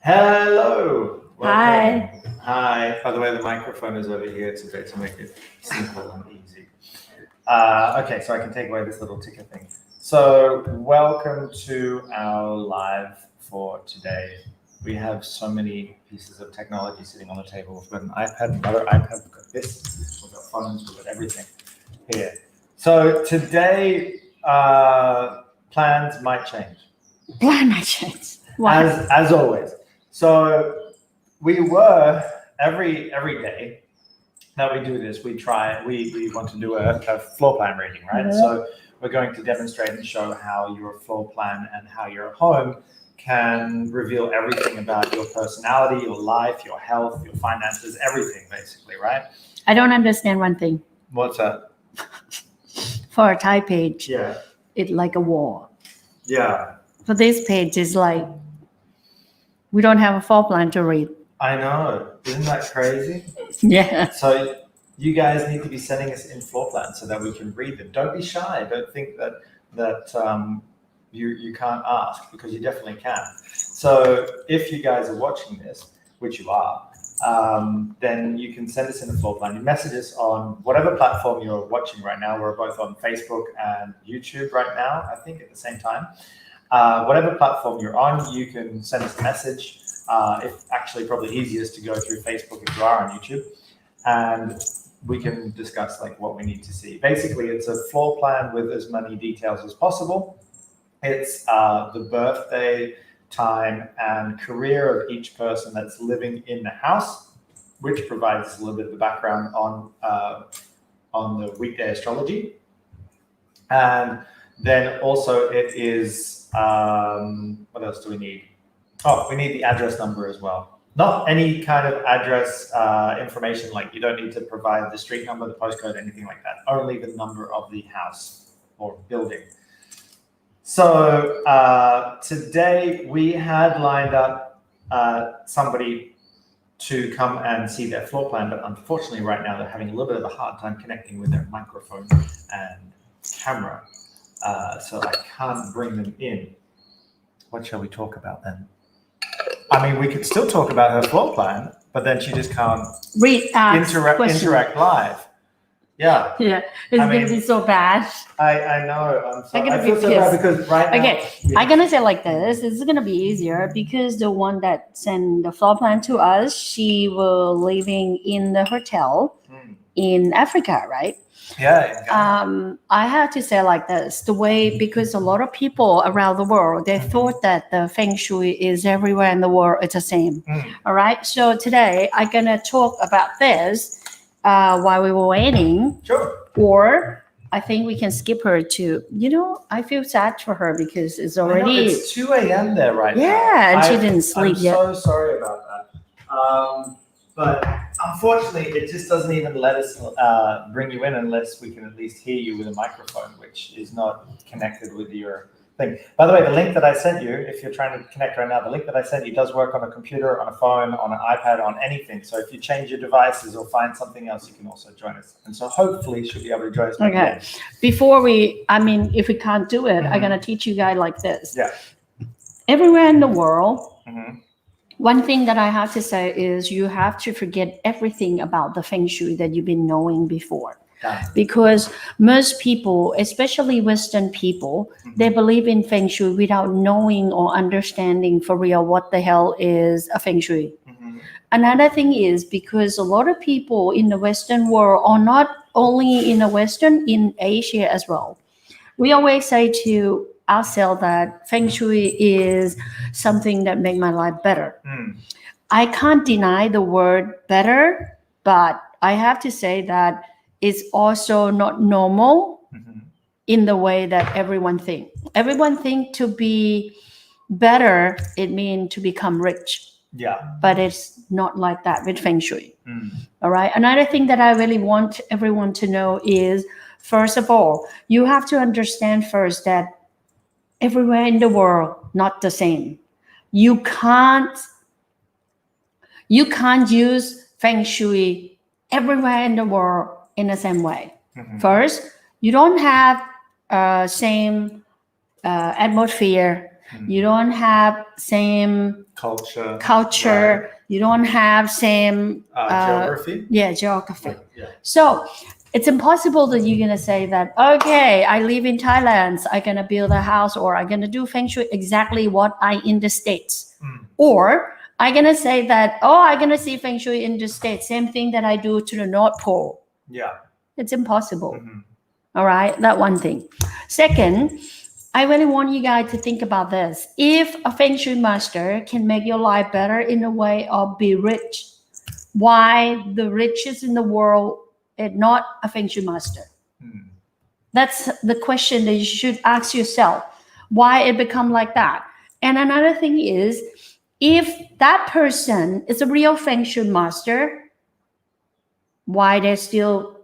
Hello. Hi. Hi. By the way, the microphone is over here today to make it simple and easy. Okay, so I can take away this little ticker thing. So welcome to our live for today. We have so many pieces of technology sitting on the table. We've got an iPad, another iPad, we've got this, we've got phones, we've got everything here. So today, plans might change. Plan might change. Why? As always. So we were every day that we do this, we want to do a floor plan reading, right? Mm-hmm. So we're going to demonstrate and show how your floor plan and how your home can reveal everything about your personality, your life, your health, your finances, everything basically, right? I don't understand one thing. What's that? For a Thai page, Yeah. it's like a wall. Yeah. For this page, it's like we don't have a floor plan to read. I know. Isn't that crazy? Yeah. So you guys need to be sending us in floor plans so that we can read them. Don't be shy. Don't think that you can't ask, because you definitely can. So if you guys are watching this, which you are, then you can send us in a floor plan. You message us on whatever platform you're watching right now. We're both on Facebook and YouTube right now, I think, at the same time. Whatever platform you're on, you can send us a message. It's actually probably easiest to go through Facebook if you are on YouTube, and we can discuss like what we need to see. Basically, it's a floor plan with as many details as possible. It's the birthday, time, and career of each person that's living in the house, which provides a little bit of the background on the Weekday Astrology. And then also it is, what else do we need? Oh, we need the address number as well. Not any kind of address information, like you don't need to provide the street number, the postcode, anything like that. Only the number of the house or building. So today we had lined up somebody to come and see their floor plan, but unfortunately right now they're having a little bit of a hard time connecting with their microphone and camera. So I can't bring them in. What shall we talk about then? I mean, we could still talk about her floor plan, but then she just can't interact live. Yeah. Yeah, it's going to be so bad. I know. I'm sorry. I'm I feel so bad because right now. Okay, yeah. I'm going to say like this. It's going to be easier because the one that sent the floor plan to us, she was living in the hotel in Africa, right? Yeah. I have to say like this, the way, because a lot of people around the world, they thought that the Feng Shui is everywhere in the world, it's the same. All right. So today I'm going to talk about this while we were waiting. Sure. Or I think we can skip her to, I feel sad for her because it's already. It's 2 a.m. there right now. Yeah, and she didn't sleep yet. I'm so sorry about that. But unfortunately, it just doesn't even let us bring you in unless we can at least hear you with a microphone, which is not connected with your thing. By the way, the link that I sent you, if you're trying to connect right now, the link that I sent you does work on a computer, on a phone, on an iPad, on anything. So if you change your devices or find something else, you can also join us. And so hopefully she'll be able to join us. Okay. Before if we can't do it, I'm going to teach you guys like this. Yeah. Everywhere in the world, one thing that I have to say is you have to forget everything about the Feng Shui that you've been knowing before. Because most people, especially Western people, they believe in Feng Shui without knowing or understanding for real what the hell is a Feng Shui. Another thing is because a lot of people in the Western world, or not only in the Western, in Asia as well, we always say to ourselves that Feng Shui is something that makes my life better. I can't deny the word better, but I have to say that it's also not normal in the way that everyone thinks. Everyone thinks to be better, it means to become rich. Yeah. But it's not like that with Feng Shui. All right. Another thing that I really want everyone to know is, first of all, you have to understand first that everywhere in the world, not the same. You can't use Feng Shui everywhere in the world in the same way. First, you don't have same atmosphere You don't have same culture. Right. You don't have same geography. Geography. Yeah. So it's impossible that you're gonna say that, okay, I live in Thailand, so I'm gonna build a house, or I'm gonna do Feng Shui exactly what I in the States. Or I'm gonna say that, oh, I'm gonna see Feng Shui in the States, same thing that I do to the North Pole. Yeah. It's impossible. All right, that one thing. Second, I really want you guys to think about this. If a Feng Shui master can make your life better in a way of be rich, why the richest in the world is not a Feng Shui master? That's the question that you should ask yourself. Why it become like that? And another thing is, if that person is a real Feng Shui master, why they still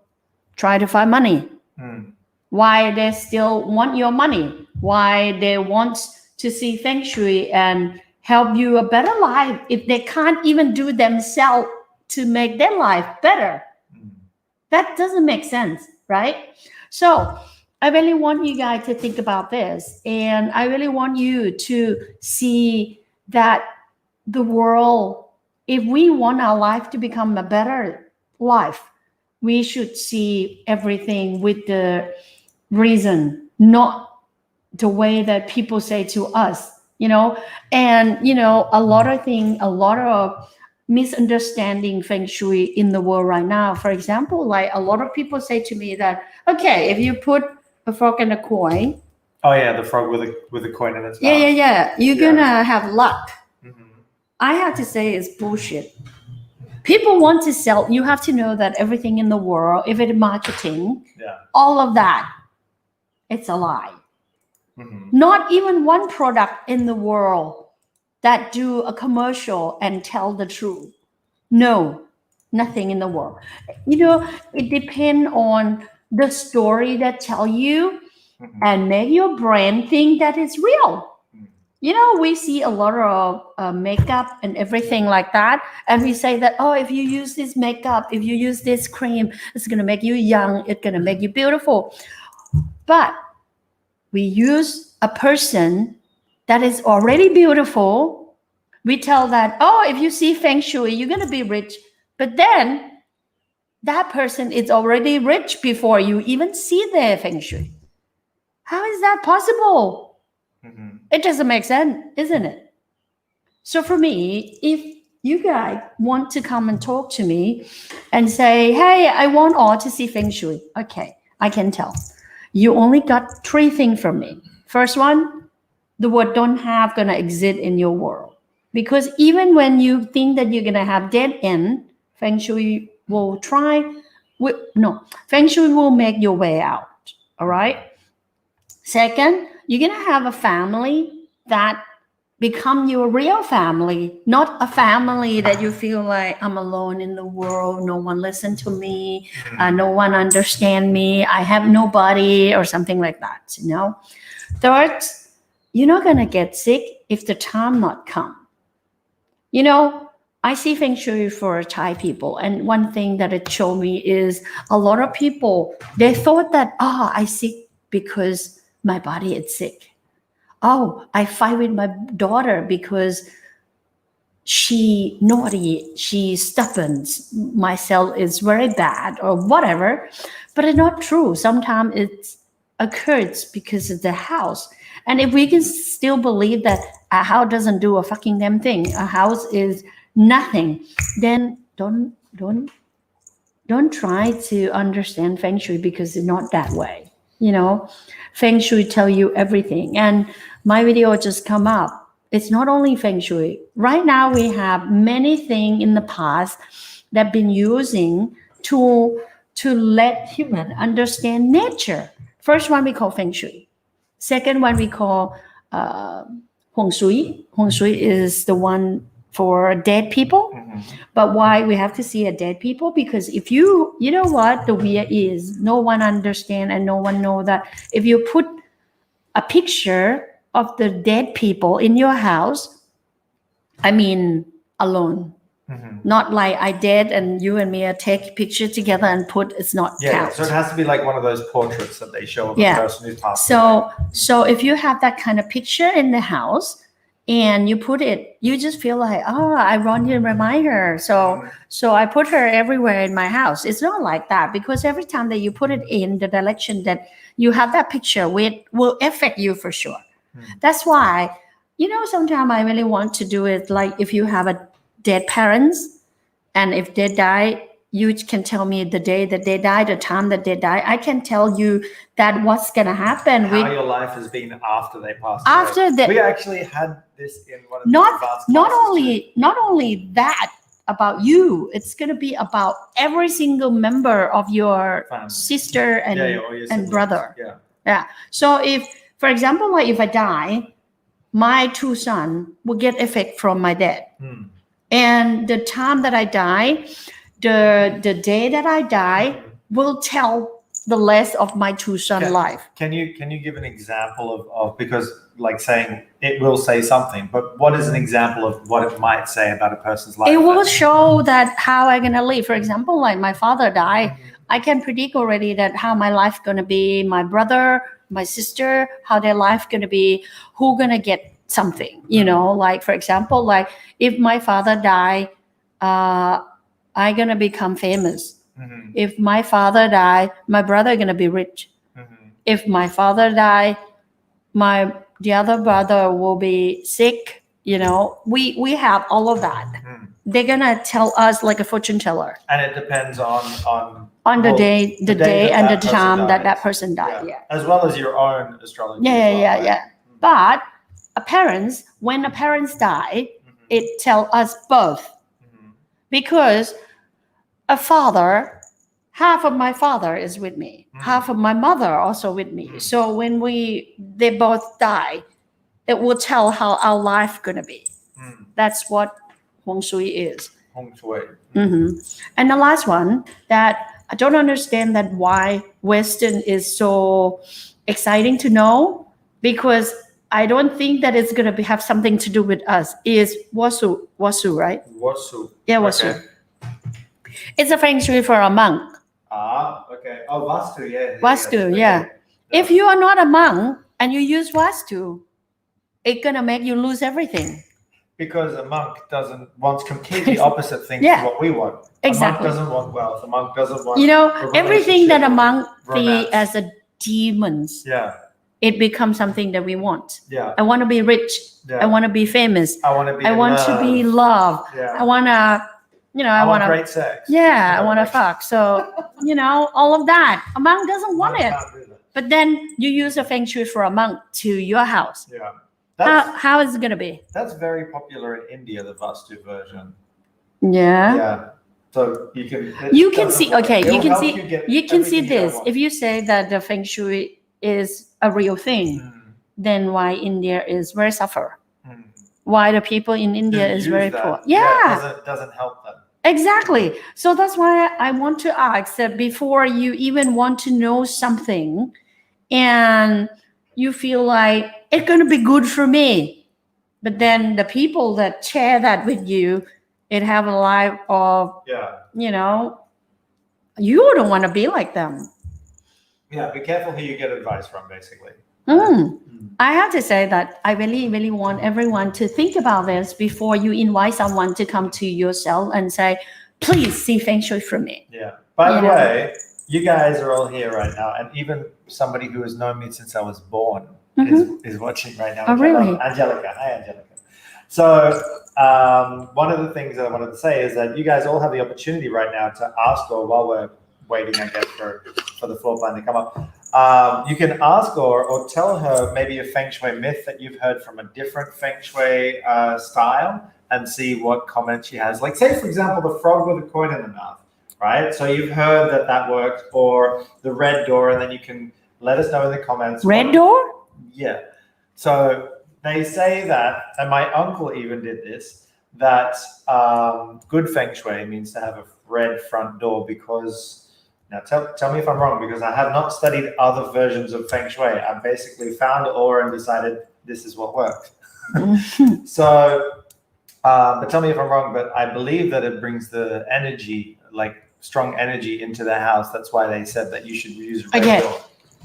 try to find money? Why they still want your money? Why they want to see Feng Shui and help you a better life if they can't even do themselves to make their life better? That doesn't make sense, right? So I really want you guys to think about this, and I really want you to see that the world, if we want our life to become a better life, we should see everything with the reason, not the way that people say to us, and a lot of misunderstanding Feng Shui in the world right now. For example, like a lot of people say to me that, okay, if you put a frog and a coin. Oh yeah, the frog with a coin in its mouth. Yeah. You're gonna have luck. I have to say it's bullshit. People want to sell. You have to know that everything in the world, if it's marketing, all of that, it's a lie. Not even one product in the world that do a commercial and tell the truth. No, nothing in the world. It depends on the story that tell you and make your brain think that it's real. We see a lot of makeup and everything like that. And we say that, oh, if you use this makeup, if you use this cream, it's going to make you young. It's going to make you beautiful. But we use a person that is already beautiful. We tell that, oh, if you see Feng Shui, you're going to be rich. But then that person is already rich before you even see their Feng Shui. How is that possible? It doesn't make sense, isn't it? So for me, if you guys want to come and talk to me and say, hey, I want all to see Feng Shui. Okay, I can tell. You only got 3 things from me. First one, the word don't have gonna exist in your world. Because even when you think that you're gonna have dead end, Feng Shui will Feng Shui will make your way out. All right? Second, you're gonna have a family that become your real family, not a family that you feel like I'm alone in the world, no one listen to me, no one understand me, I have nobody, or something like that. Third, you're not gonna get sick if the time not come. I see Feng Shui for Thai people, and one thing that it showed me is a lot of people, they thought that, I sick because my body is sick. Oh, I fight with my daughter because she naughty, she stubborn, my cell is very bad, or whatever. But it's not true. Sometimes it occurs because of the house. And if we can still believe that a house doesn't do a fucking damn thing, a house is nothing, then don't try to understand Feng Shui, because it's not that way. Feng Shui tell you everything. And my video just come up. It's not only Feng Shui. Right now we have many things in the past that been using to let human understand nature. First one we call Feng Shui. Second one we call Feng Shui. Feng Shui is the one for dead people. But why we have to see a dead people? Because if you know what the weird is, no one understand and no one know that if you put a picture of the dead people in your house, alone, Not like I did and you and me take picture together and put, it's not count. So it has to be like one of those portraits that they show of a person who's passed away. So if you have that kind of picture in the house and you put it, you just feel like, oh, I want to remind her. So I put her everywhere in my house. It's not like that, because every time that you put it in the direction that you have that picture with, will affect you for sure. That's why, sometimes I really want to do it like if you have a dead parents, and if they die, you can tell me the day that they die, the time that they die. I can tell you that what's gonna happen. How your life has been after they passed away. We actually had this in one of the advanced classes. Not only that about you, it's gonna be about every single member of your family. Sister and brother. Yeah. So if, for example, like if I die, my two sons will get effect from my dad. And the time that I die, the day that I die will tell the rest of my two sons' life. Can you give an example of because like saying it will say something, but what is an example of what it might say about a person's life? It will show that how I'm gonna live. For example, like my father died, I can predict already that how my life gonna be, my brother, my sister, how their life gonna be, who gonna get something, like for example, like if my father die, I gonna become famous. If my father die, my brother gonna be rich. If my father die, the other brother will be sick. We have all of that. They're gonna tell us like a fortune teller, and it depends on the day and the time that person died. As well as your own astrology. But when a parents die, it tells us both. Because a father, half of my father is with me, half of my mother also with me. So when they both die, it will tell how our life gonna be. That's what Feng Shui is. Feng Shui. And the last one, that I don't understand that why Western is so exciting to know, because I don't think that it's going to have something to do with us, is Wasu, right? Wasu. Yeah, Wasu. Okay. It's a Feng Shui for a monk. Okay. Oh, Vastu, yeah. Vastu, yeah. If you are not a monk and you use Vastu, it's going to make you lose everything. Because a monk wants completely opposite things to what we want. Exactly. A monk doesn't want wealth. A monk doesn't want everything that a monk sees as a demons. Yeah. It becomes something that we want. Yeah. I want to be rich. Yeah. I want to be famous. I want to be loved. Yeah. I want to, I want great sex. Yeah, I want to fuck. So, all of that. A monk doesn't want it. But then you use a Feng Shui for a monk to your house. Yeah. How is it going to be? That's very popular in India, the Vastu version. Yeah. Yeah. So you can see this. If you say that the Feng Shui is a real thing, then why India is very suffer? Why the people in India is very poor? Yeah. Doesn't help them. Exactly. So that's why I want to ask that before you even want to know something and you feel like it's going to be good for me, but then the people that share that with you, it have a life of, you don't want to be like them. Yeah, be careful who you get advice from, basically. I have to say that I really, really want everyone to think about this before you invite someone to come to your cell and say, please see Feng Shui from me. Yeah. By the way, you guys are all here right now, and even somebody who has known me since I was born is watching right now. Oh, really? Angelica. Hi, Angelica. So one of the things that I wanted to say is that you guys all have the opportunity right now to ask, or while we're waiting, I guess, for the floor plan to come up, you can ask or tell her maybe a Feng Shui myth that you've heard from a different Feng Shui style, and see what comment she has. Like, say, for example, the frog with a coin in the mouth, right? So you've heard that works, or the red door, and then you can let us know in the comments. Red door? Yeah. So they say that, and my uncle even did this, that good Feng Shui means to have a red front door, because, now tell me if I'm wrong, because I have not studied other versions of Feng Shui. I basically found aura and decided this is what works. So But tell me if I'm wrong, but I believe that it brings the energy, like strong energy into the house. That's why they said that you should use red Okay. door.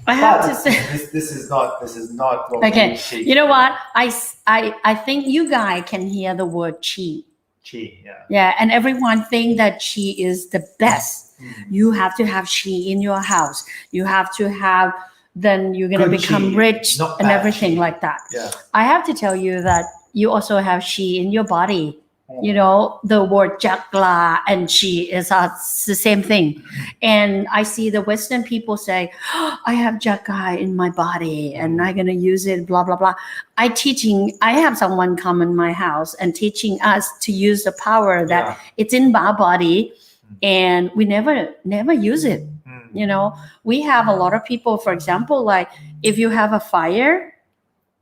I have to But say, this is not what okay, we teach. you know what? I think you guys can hear the word chi. Chi, yeah. Yeah, and everyone think that chi is the best. You have to have chi in your house. You have to have, then you're going to Good become chi, rich not and bad everything chi. like that. Yeah. I have to tell you that you also have chi in your body. You know, the word chakra and chi is the same thing. And I see the Western people say, oh, I have chakra in my body and I'm going to use it, blah, blah, blah. I have someone come in my house and teaching us to use the power that it's in our body, and we never use it. You know, we have a lot of people, for example, like if you have a fire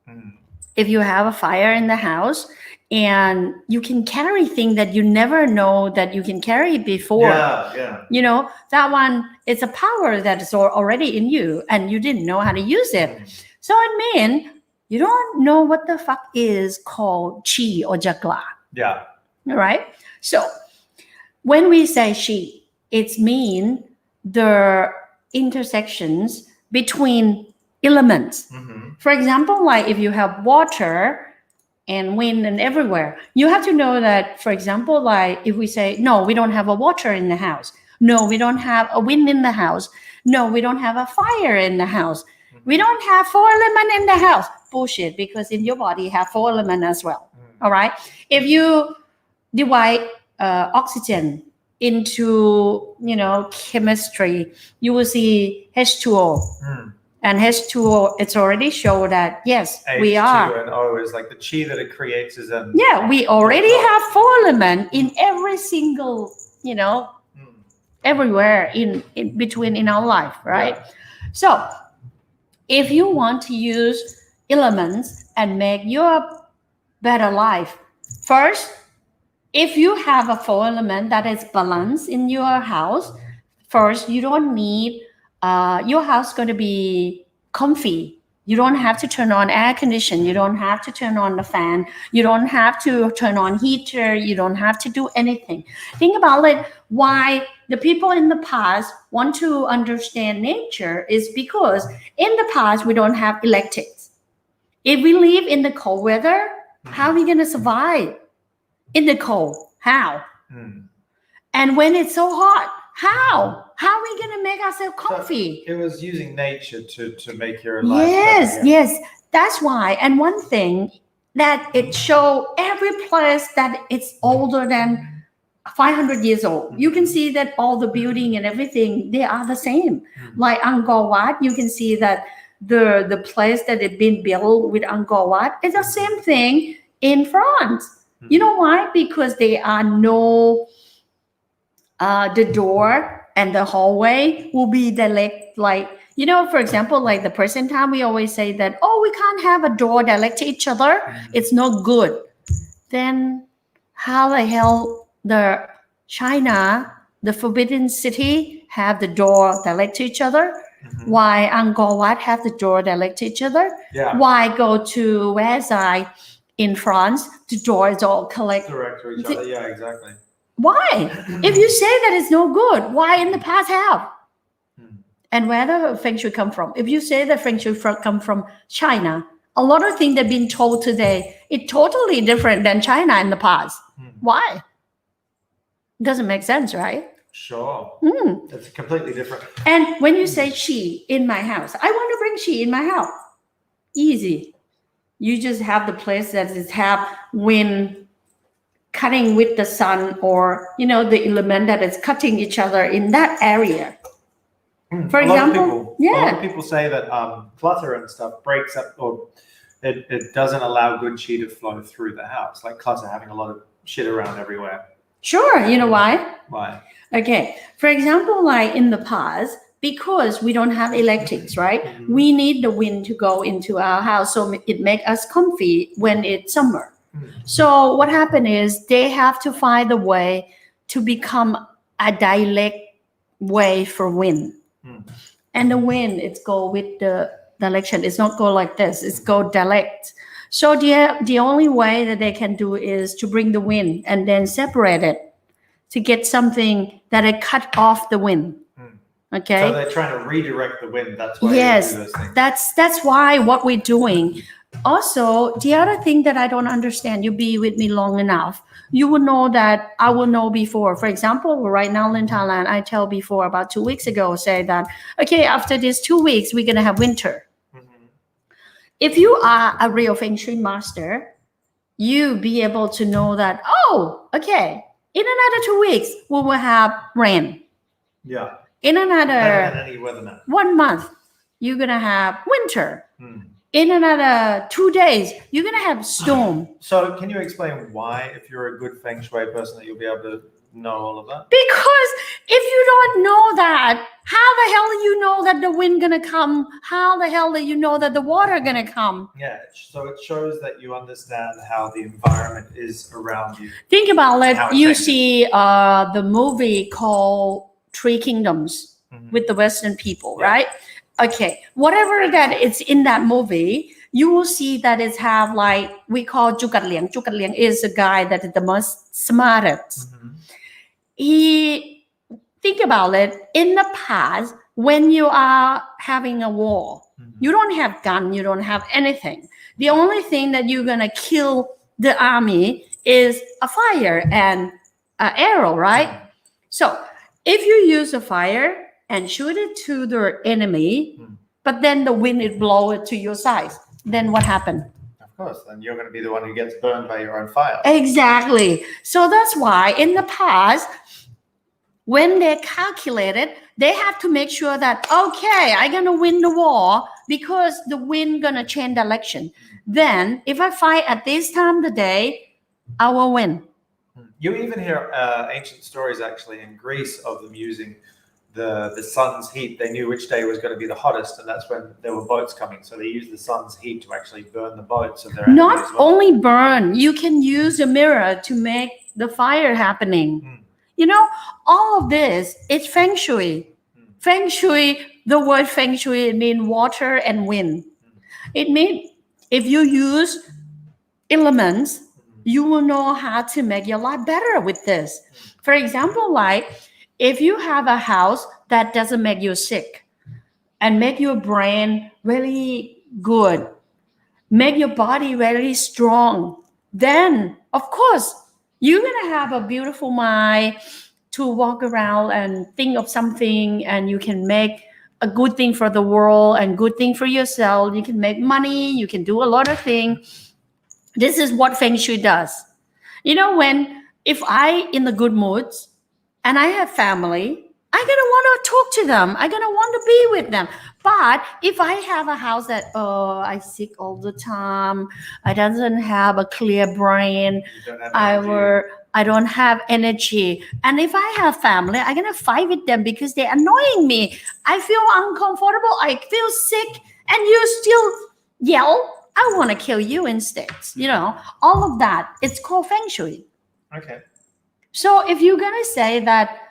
in the house, and you can carry things that you never know that you can carry before. You know, that one, it's a power that is already in you and you didn't know how to use it. So it means you don't know what the fuck is called chi or chakra. Yeah. All right. So when we say chi, it means the intersections between elements. For example, like if you have water and wind and everywhere, you have to know that, for example, like if we say, no, we don't have a water in the house. No, we don't have a wind in the house. No, we don't have a fire in the house. We don't have 4 elements in the house. Bullshit, because in your body you have 4 elements as well. All right. If you divide oxygen into, chemistry, you will see H2O. And H2O, it's already shown that, yes, we are. H2 and O is like the chi that it creates is in. Yeah, we already have 4 elements in every single, everywhere in between in our life, right? Yeah. So if you want to use elements and make your better life, first, if you have a 4 element that is balanced in your house, first, you don't need your house going to be comfy. You don't have to turn on air conditioning. You don't have to turn on the fan. You don't have to turn on heater. You don't have to do anything. Think about it. Why the people in the past want to understand nature is because in the past, we don't have electrics. If we live in the cold weather, how are we going to survive in the cold? How? And when it's so hot, how? How are we going to make ourselves comfy? So it was using nature to make your life better. Yes. That's why. And one thing that it shows every place that it's older than 500 years old. You can see that all the building and everything, they are the same. Like Angkor Wat, you can see that the place that it's been built with Angkor Wat is the same thing in France. You know why? Because there are no... the door and the hallway will be direct, like, for example, like the present time, we always say that, oh, we can't have a door direct to each other. It's not good. Then how the hell the China, the Forbidden City, have the door direct to each other? Why Angkor Wat have the door direct to each other? Yeah. Why go to Versailles in France, the door is all direct to each other? Yeah, exactly. Why? If you say that it's no good, why in the past have? And where the Feng Shui come from? If you say that Feng Shui come from China, a lot of things that have been told today, it's totally different than China in the past. Why? Doesn't make sense, right? Sure. It's completely different. And when you say chi in my house, I want to bring chi in my house. Easy. You just have the place that is have wind cutting with the sun, or the element that is cutting each other in that area. For example, a lot of people say that clutter and stuff breaks up, or it doesn't allow good chi to flow through the house. Like clutter, having a lot of shit around everywhere. Sure. You know why? Why? Okay. For example, like in the past, because we don't have electrics, right? We need the wind to go into our house, so it makes us comfy when it's summer. So what happened is they have to find a way to become a direct way for wind. And the wind, it's go with the direction. It's not go like this. It's go direct. So the only way that they can do is to bring the wind and then separate it to get something that it cut off the wind. Okay. So they're trying to redirect the wind. That's why yes, you do those things. that's why what we're doing. Also, the other thing that I don't understand, you be with me long enough, you will know that I will know before. For example, right now in Thailand, I tell before about 2 weeks ago, say that, okay, after these 2 weeks, we're going to have winter. If you are a real Feng Shui master, you be able to know that, oh, okay, in another 2 weeks, we will have rain. Yeah. In another 1 month, you're going to have winter. In another 2 days, you're going to have storm. So can you explain why, if you're a good Feng Shui person, that you'll be able to know all of that? Because if you don't know that, how the hell do you know that the wind going to come? How the hell do you know that the water going to come? Yeah, so it shows that you understand how the environment is around you. Think about it. You see the movie called Three Kingdoms with the Western people, right? Okay, whatever that it's in that movie, you will see that it have like, we call Chukat Liang. Chukat Liang is a guy that is the most smartest. Think about it. In the past, when you are having a war, you don't have gun, you don't have anything. The only thing that you're going to kill the army is a fire and an arrow, right? So if you use a fire and shoot it to the enemy, but then the wind it blow it to your side, then what happened? Of course, then you're going to be the one who gets burned by your own fire. Exactly. So that's why in the past, when they calculated, they have to make sure that, okay, I'm going to win the war because the wind going to change direction. Then if I fight at this time of the day, I will win. You even hear ancient stories actually in Greece of them using the sun's heat. They knew which day was going to be the hottest, and that's when there were boats coming. So they used the sun's heat to actually burn the boats of their enemies. Not only burn, you can use a mirror to make the fire happening. You know, all of this, it's Feng Shui. Feng Shui, the word Feng Shui, it means water and wind. It means if you use elements, you will know how to make your life better with this. For example, like if you have a house that doesn't make you sick and make your brain really good, make your body very strong, then of course you're going to have a beautiful mind to walk around and think of something, and you can make a good thing for the world and good thing for yourself. You can make money, you can do a lot of things. This is what Feng Shui does. You know, if I in the good moods and I have family, I'm going to want to talk to them. I'm going to want to be with them. But if I have a house that, I sick all the time, I doesn't have a clear brain, I don't have energy. And if I have family, I'm going to fight with them because they're annoying me. I feel uncomfortable. I feel sick. And you still yell, I want to kill you instead. You know, all of that. It's called Feng Shui. Okay. So if you're going to say that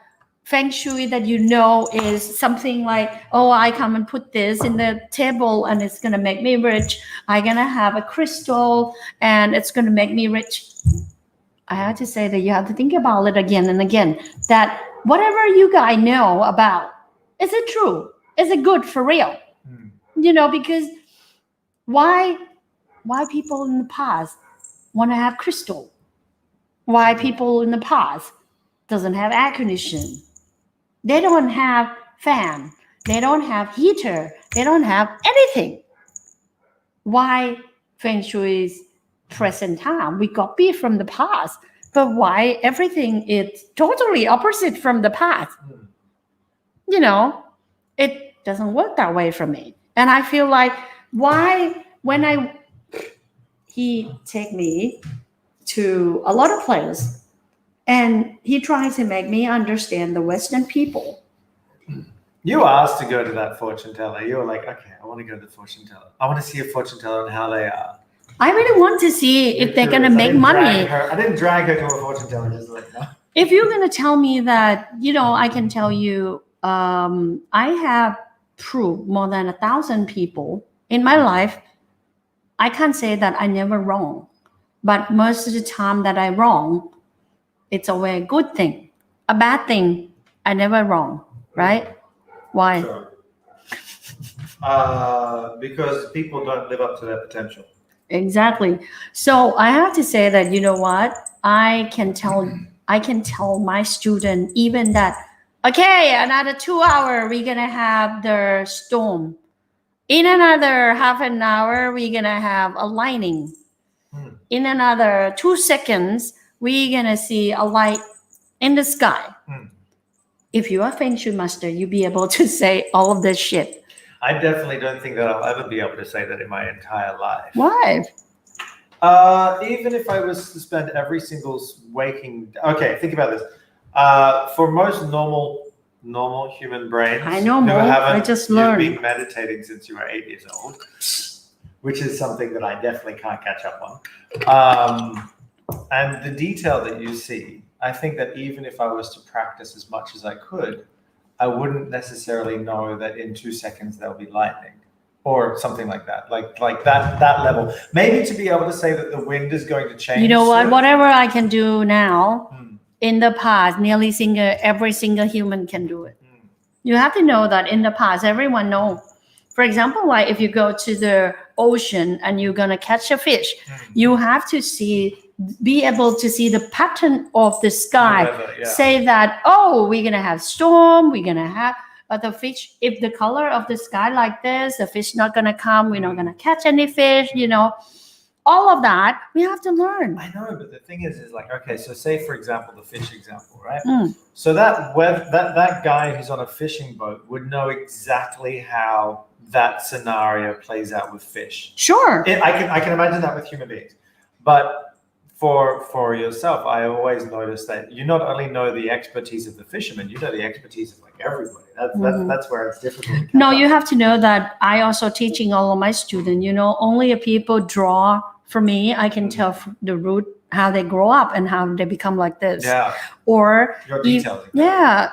Feng Shui that you know is something like, oh, I come and put this in the table and it's going to make me rich. I'm going to have a crystal and it's going to make me rich. I have to say that you have to think about it again and again, that whatever you guys know about, is it true? Is it good for real? You know, because why people in the past want to have crystal? Why people in the past doesn't have air conditioning? They don't have fan. They don't have heater. They don't have anything. Why Feng Shui is present time? We copy from the past. But why everything is totally opposite from the past? You know, it doesn't work that way for me. And I feel like when he take me to a lot of places, and he tries to make me understand the Western people. You asked to go to that fortune teller. You were like, okay, I want to go to the fortune teller. I want to see a fortune teller and how they are. I really want to see if they're going to make money. I didn't drag her to a fortune teller. Just like, no. If you're going to tell me that, you know, I can tell you, I have proved more than 1,000 people in my life I can't say that I never wrong, but most of the time that I wrong, it's a very good thing. A bad thing, I never wrong, right? Why? Sure. Because people don't live up to their potential. Exactly. So I have to say that, you know what? I can tell my student even that, okay, another 2 hours, we're gonna have the storm. In another half an hour, we're gonna have a lightning. In another 2 seconds, we're gonna see a light in the sky. If you are Feng Shui master, you'll be able to say all of this shit. I definitely don't think that I'll ever be able to say that in my entire life. Why? Even if I was to spend every single waking... Okay, think about this. For most normal human brains... I know more. I just learned. You've been meditating since you were 8 years old, which is something that I definitely can't catch up on. And the detail that you see, I think that even if I was to practice as much as I could, I wouldn't necessarily know that in 2 seconds there'll be lightning or something like that, like that level. Maybe to be able to say that the wind is going to change. You know what? Whatever I can do now, in the past, nearly every single human can do it. You have to know that in the past, everyone knows. For example, like if you go to the ocean and you're gonna catch a fish, you have to be able to see the pattern of the sky. Say that, oh, we're gonna have storm, we're gonna have the fish. If the color of the sky like this, the fish not gonna come. We're not gonna catch any fish. You know, all of that we have to learn. I know, but the thing is like, okay, so say for example the fish example, right? So that guy who's on a fishing boat would know exactly how that scenario plays out with fish. Sure. I can imagine that with human beings, but for yourself, I always notice that you not only know the expertise of the fisherman, you know the expertise of like everybody. That's where it's difficult. No, you have to know that I also teaching all of my students. You know, only if people draw for me, I can tell the root how they grow up and how they become like this. Yeah. Or your details. Yeah.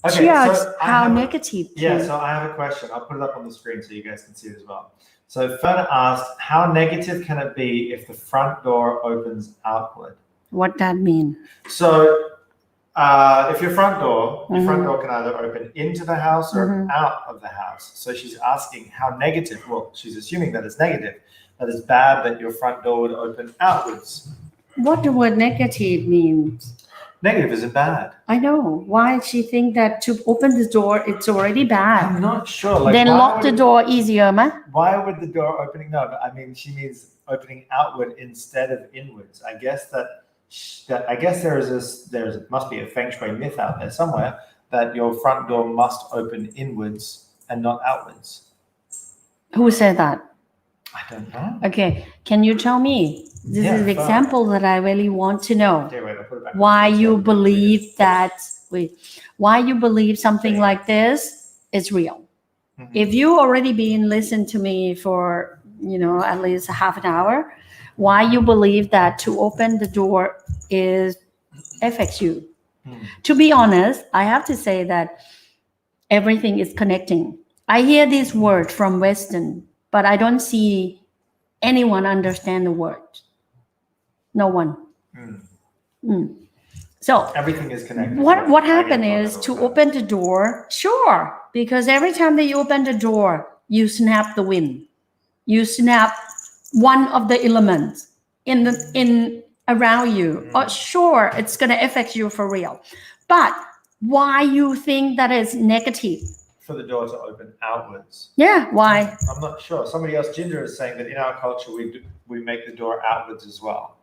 Okay. So how negative. Yeah. So I have a question. I'll put it up on the screen so you guys can see it as well. So Fern asked, how negative can it be if the front door opens outward? What that mean? So if your front door can either open into the house or out of the house. So she's asking how negative, well, she's assuming that it's negative, that it's bad that your front door would open outwards. What the word negative means? Negative isn't bad. I know. Why she think that to open the door, it's already bad? I'm not sure. Like, then lock the door easier, man. Why would the door opening? No, but I mean, she means opening outward instead of inwards. I guess there must be a Feng Shui myth out there somewhere that your front door must open inwards and not outwards. Who said that? I don't know. Okay, can you tell me? This is an example that I really want to know. Okay, wait, I'll put it back. Why you believe that? Why you believe something like this is real? If you already been listening to me for at least half an hour, why you believe that to open the door affects you? To be honest, I have to say that everything is connecting. I hear this word from Western, but I don't see anyone understand the word. No one. So everything is connected. What happened is to open the door, sure, because every time that you open the door, you snap the wind. You snap one of the elements in around you. Oh, sure, it's gonna affect you for real. But why you think that is negative? For the door to open outwards. Yeah, why? I'm not sure. Somebody else, Ginger, is saying that in our culture we make the door outwards as well.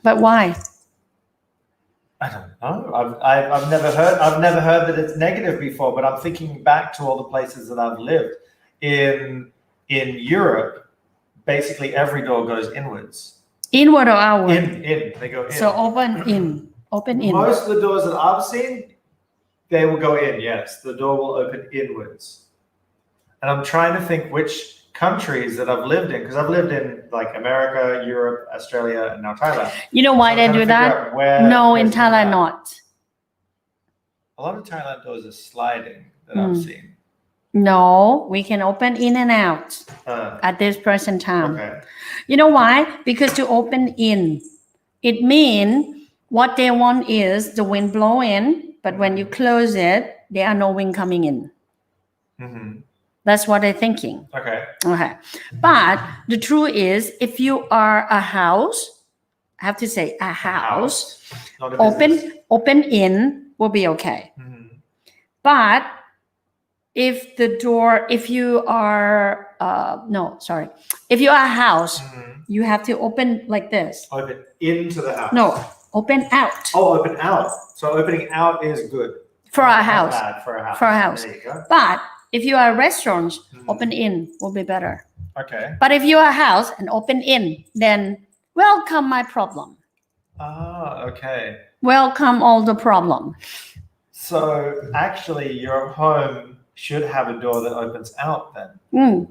But why? I don't know. I've never heard that it's negative before. But I'm thinking back to all the places that I've lived in Europe. Basically, every door goes inwards. Inward or outward? In. They go in. So open in. Most of the doors that I've seen, they will go in. Yes, the door will open inwards. And I'm trying to think which countries that I've lived in, because I've lived in like America, Europe, Australia, and now Thailand. You know why they do that? No, in Thailand not. A lot of Thailand doors are sliding that I've seen. No, we can open in and out at this present time. Okay. You know why? Because to open in, it means what they want is the wind blow in, but when you close it, there are no wind coming in. Mm-hmm. That's what they're thinking. Okay. Okay. But the truth is, if you are a house, I have to say a house, Not a business. open in will be okay. Mm-hmm. But if you are if you are a house, you have to open like this. Open into the house. No, open out. Oh, open out. So opening out is good. For a Not house. bad for a house. For a house. There you go. But if you are a restaurant, open in will be better. Okay. But if you are a house and open in, then welcome my problem. Ah, okay. Welcome all the problem. So actually your home should have a door that opens out then.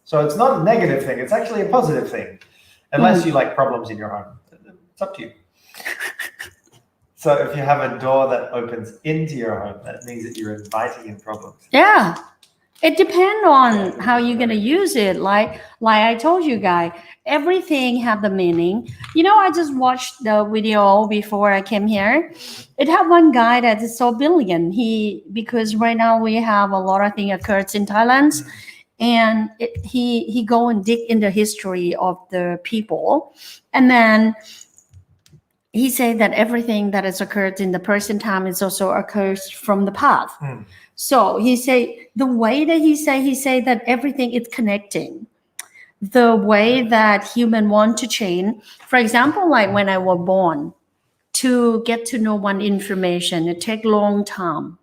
So it's not a negative thing. It's actually a positive thing. Unless you like problems in your home. It's up to you. So if you have a door that opens into your home, that means that you're inviting in problems. Yeah. It depends on how you're going to use it. Like I told you guys, everything have the meaning. You know, I just watched the video before I came here. It had one guy that is so brilliant. Because right now we have a lot of things occurs in Thailand. And he go and dig in the history of the people. And then he said that everything that has occurred in the present time is also occurs from the past. So he say the way that he say that everything is connecting. The way that human want to change. For example, like when I was born, to get to know one information, it take long time.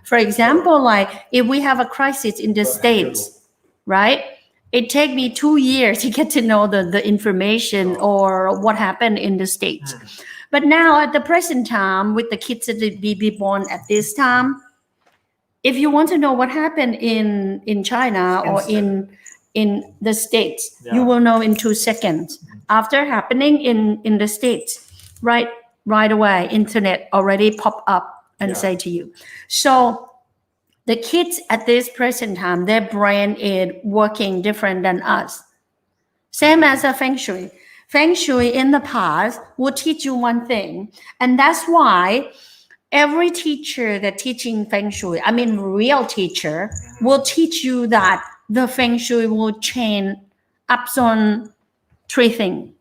For example, like if we have a crisis in the States, right? It take me 2 years to get to know the information or what happened in the States. But now at the present time, with the kids that be born at this time, if you want to know what happened in China or in the States, you will know in 2 seconds. After happening in the States, right away, internet already pop up and say to you. So the kids at this present time, their brain is working different than us. Same as a Feng Shui. Feng Shui in the past will teach you one thing. And that's why every teacher that teaching Feng Shui, I mean real teacher, will teach you that the Feng Shui will change up on 3 things.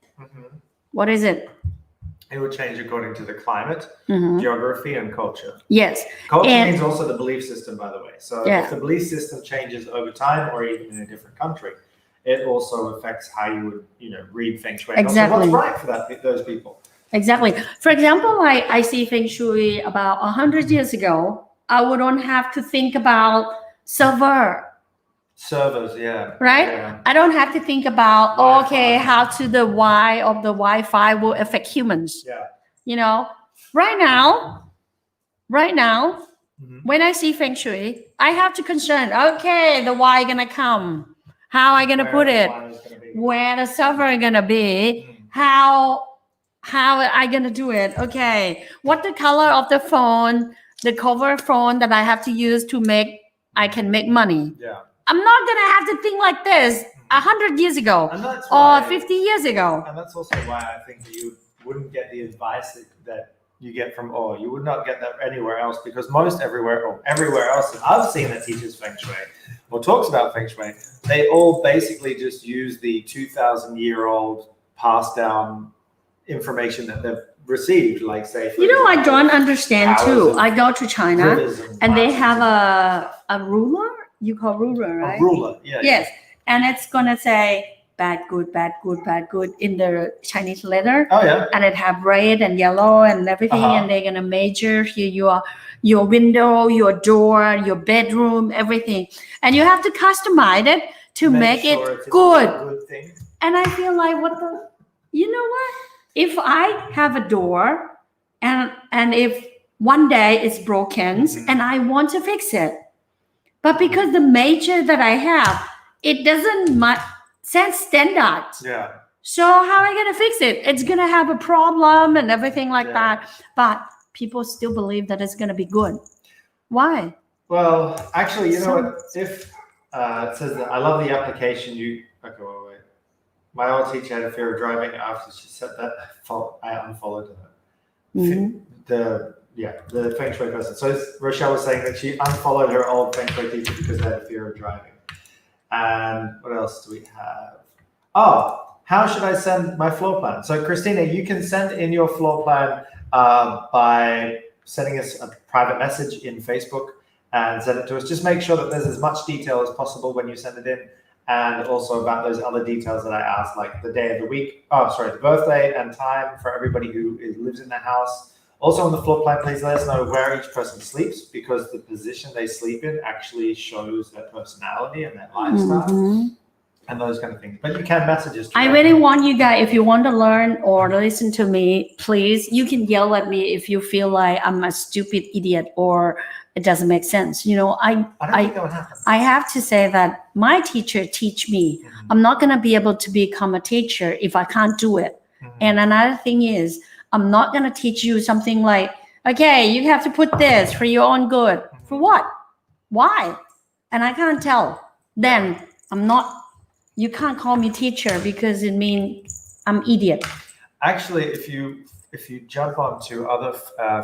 What is it? It will change according to the climate, geography, and culture. Yes. Culture means also the belief system, by the way. So if the belief system changes over time or even in a different country, it also affects how you would, read Feng Shui. Exactly. Also what's right for those people. Exactly. For example, I see Feng Shui about 100 years ago. I wouldn't have to think about servers, right? Yeah. I don't have to think about how to the why of the Wi-Fi will affect humans. Right now, when I see Feng Shui, I have to concern, the why gonna come, how I gonna put it, where the server gonna be, how I gonna do it, what the color of the phone, the cover phone that I have to use to I can make money. I'm not gonna have to think like this 100 years ago or 50 years ago. And that's also why I think that you wouldn't get the advice that you get from you would not get that anywhere else, because everywhere else that I've seen that teaches Feng Shui or talks about Feng Shui, they all basically just use the 2,000-year-old passed down information that they've received, like say. I don't understand too. I go to China and they have a ruler. You call ruler, right? A ruler, yeah. Yes, and it's gonna say bad, good, bad, good, bad, good in the Chinese letter. Oh yeah. And it have red and yellow and everything, and they're gonna measure here your window, your door, your bedroom, everything, and you have to customize it to make it good. And I feel like you know what? If I have a door and if one day it's broken and I want to fix it, but because the major that I have, it doesn't set standard. Yeah. So how am I gonna fix it? It's gonna have a problem and everything like that. But people still believe that it's gonna be good. Why? Well, actually, you know what? If it says that I love the application. Okay, wait. My old teacher had a fear of driving. After she said that, I unfollowed her. Mhm. The Feng Shui person. So Rochelle was saying that she unfollowed her old Feng Shui teacher because they had a fear of driving. And what else do we have? Oh, how should I send my floor plan? So Christina, you can send in your floor plan by sending us a private message in Facebook and send it to us. Just make sure that there's as much detail as possible when you send it in, and also about those other details that I asked, like the day of the week, the birthday and time for everybody who lives in the house. Also on the floor plan, please let us know where each person sleeps, because the position they sleep in actually shows their personality and their lifestyle. Mm-hmm. And those kind of things. But you can message us. I really want you guys, if you want to learn or listen to me, please, you can yell at me if you feel like I'm a stupid idiot or it doesn't make sense. You know, I don't think that would happen. I have to say that my teacher teach me. Mm-hmm. I'm not going to be able to become a teacher if I can't do it. Mm-hmm. And another thing is, I'm not going to teach you something like, okay, you have to put this for your own good. Mm-hmm. For what? Why? And I can't tell. Then I'm not. You can't call me teacher because it means I'm idiot. Actually, if you jump onto other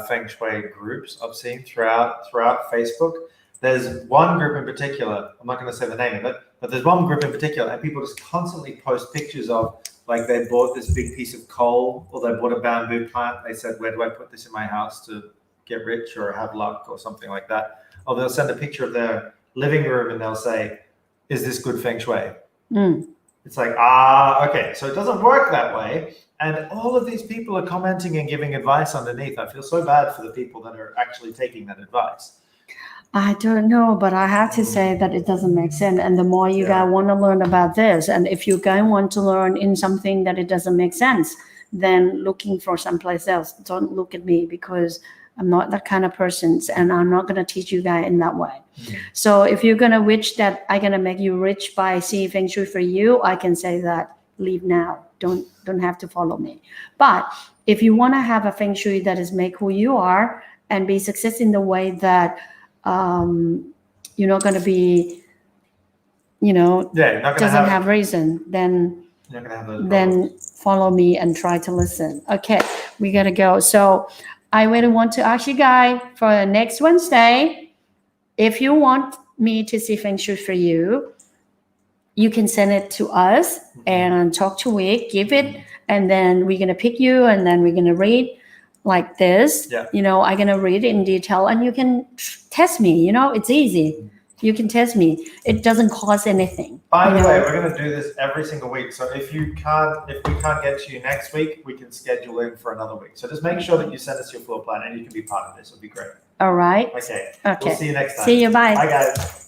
Feng Shui groups I've seen throughout Facebook, there's one group in particular. I'm not going to say the name of it, but there's one group in particular, and people just constantly post pictures of, like, they bought this big piece of coal or they bought a bamboo plant. They said, where do I put this in my house to get rich or have luck or something like that? Or they'll send a picture of their living room and they'll say, is this good Feng Shui? Mm. It's like, okay, so it doesn't work that way. And all of these people are commenting and giving advice underneath. I feel so bad for the people that are actually taking that advice. I don't know, but I have to say that it doesn't make sense. And the more you guys want to learn about this, and if you guys want to learn in something that it doesn't make sense, then looking for someplace else. Don't look at me, because I'm not that kind of person, and I'm not going to teach you guys in that way. Mm-hmm. So if you're going to wish that I'm going to make you rich by seeing Feng Shui for you, I can say that leave now. Don't have to follow me. But if you want to have a Feng Shui that is make who you are and be success in the way that you're not going to be, doesn't have reason, then follow me and try to listen. Okay, we got to go. So I really want to ask you guys for next Wednesday, if you want me to see Feng Shui for you, you can send it to us and talk to Wick, give it, and then we're going to pick you, and then we're going to read like this. Yeah. I'm going to read it in detail, and you can test me. It's easy. You can test me. It doesn't cost anything. By the way, we're going to do this every single week. So if we can't get to you next week, we can schedule in for another week. So just make sure that you send us your floor plan, and you can be part of this. It'll be great. All right. Okay. We'll see you next time. See you. Bye. Bye, guys.